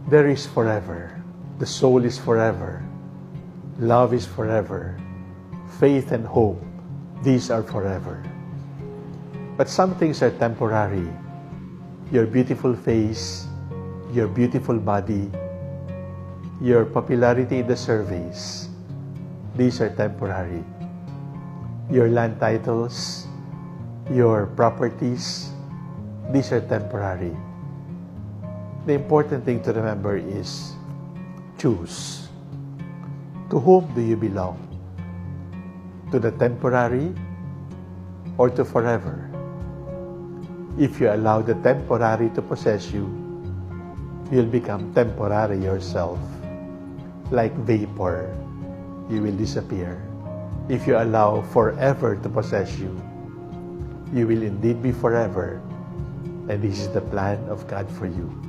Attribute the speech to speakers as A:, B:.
A: There is forever. The soul is forever. Love is forever. Faith and hope, these are forever. But some things are temporary. Your beautiful face, your beautiful body, your popularity in the surveys, these are temporary. Your land titles, your properties, these are temporary. The important thing to remember is choose. To whom do you belong? To the temporary or to forever? If you allow the temporary to possess you, you'll become temporary yourself. Like vapor, you will disappear. If you allow forever to possess you, you will indeed be forever. And this is the plan of God for you.